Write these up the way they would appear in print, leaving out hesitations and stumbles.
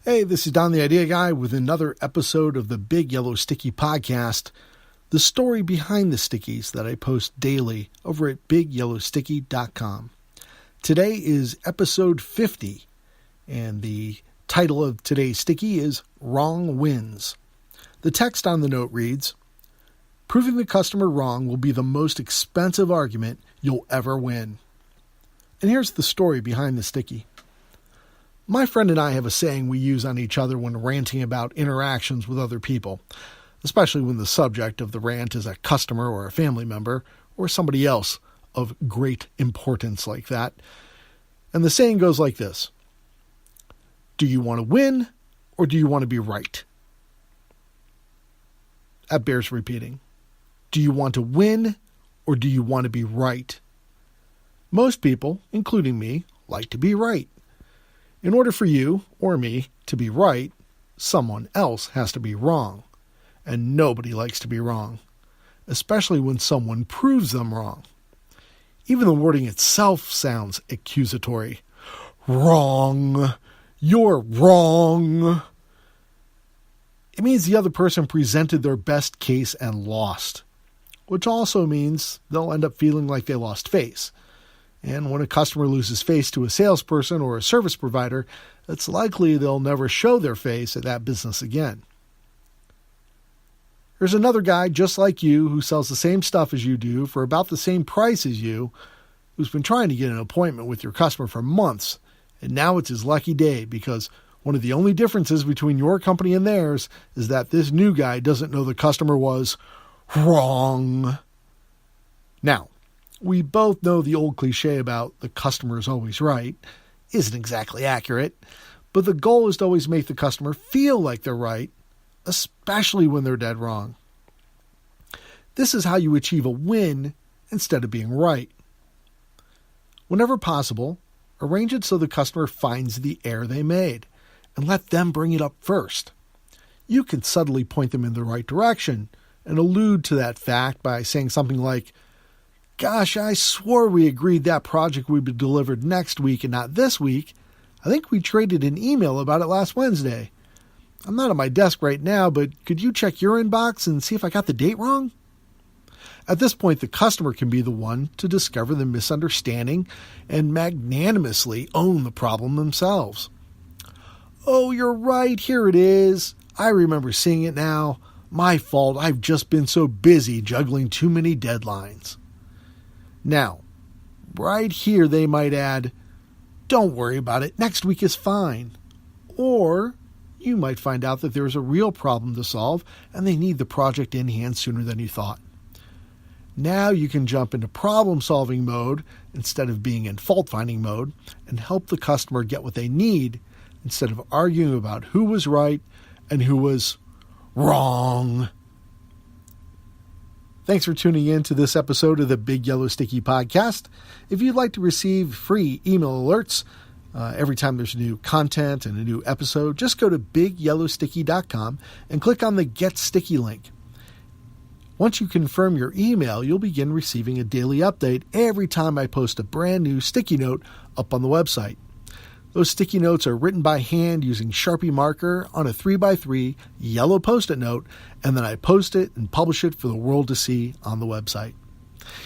Hey, this is Don the Idea Guy with another episode of the Big Yellow Sticky Podcast, the story behind the stickies that I post daily over at bigyellowsticky.com. Today is episode 50, and the title of today's sticky is Wrong Wins. The text on the note reads, "Proving the customer wrong will be the most expensive argument you'll ever win." And here's the story behind the sticky. My friend and I have a saying we use on each other when ranting about interactions with other people, especially when the subject of the rant is a customer or a family member or somebody else of great importance like that. And the saying goes like this: do you want to win or do you want to be right? That bears repeating. Do you want to win or do you want to be right? Most people, including me, like to be right. In order for you, or me, to be right, someone else has to be wrong. And nobody likes to be wrong, especially when someone proves them wrong. Even the wording itself sounds accusatory. Wrong. You're wrong. It means the other person presented their best case and lost, which also means they'll end up feeling like they lost face. And when a customer loses face to a salesperson or a service provider, it's likely they'll never show their face at that business again. There's another guy just like you who sells the same stuff as you do for about the same price as you, who's been trying to get an appointment with your customer for months, and now it's his lucky day because one of the only differences between your company and theirs is that this new guy doesn't know the customer was wrong. Now, we both know the old cliche about the customer is always right isn't exactly accurate, but the goal is to always make the customer feel like they're right, especially when they're dead wrong. This is how you achieve a win instead of being right. Whenever possible, arrange it so the customer finds the error they made and let them bring it up first. You can subtly point them in the right direction and allude to that fact by saying something like, "Gosh, I swore we agreed that project would be delivered next week and not this week. I think we traded an email about it last Wednesday. I'm not at my desk right now, but could you check your inbox and see if I got the date wrong?" At this point, the customer can be the one to discover the misunderstanding and magnanimously own the problem themselves. "Oh, you're right. Here it is. I remember seeing it now. My fault. I've just been so busy juggling too many deadlines." Now, right here they might add, "Don't worry about it. Next week is fine." Or you might find out that there's a real problem to solve and they need the project in hand sooner than you thought. Now you can jump into problem-solving mode instead of being in fault-finding mode and help the customer get what they need instead of arguing about who was right and who was wrong. Thanks for tuning in to this episode of the Big Yellow Sticky Podcast. If you'd like to receive free email alerts every time there's new content and a new episode, just go to bigyellowsticky.com and click on the Get Sticky link. Once you confirm your email, you'll begin receiving a daily update every time I post a brand new sticky note up on the website. Those sticky notes are written by hand using Sharpie marker on a 3x3 yellow Post-it note, and then I post it and publish it for the world to see on the website.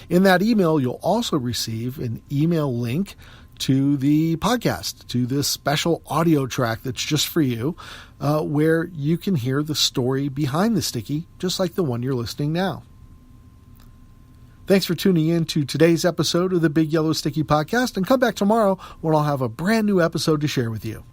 In that email, you'll also receive an email link to the podcast, to this special audio track that's just for you, where you can hear the story behind the sticky, just like the one you're listening now. Thanks for tuning in to today's episode of the Big Yellow Sticky Podcast, and come back tomorrow when I'll have a brand new episode to share with you.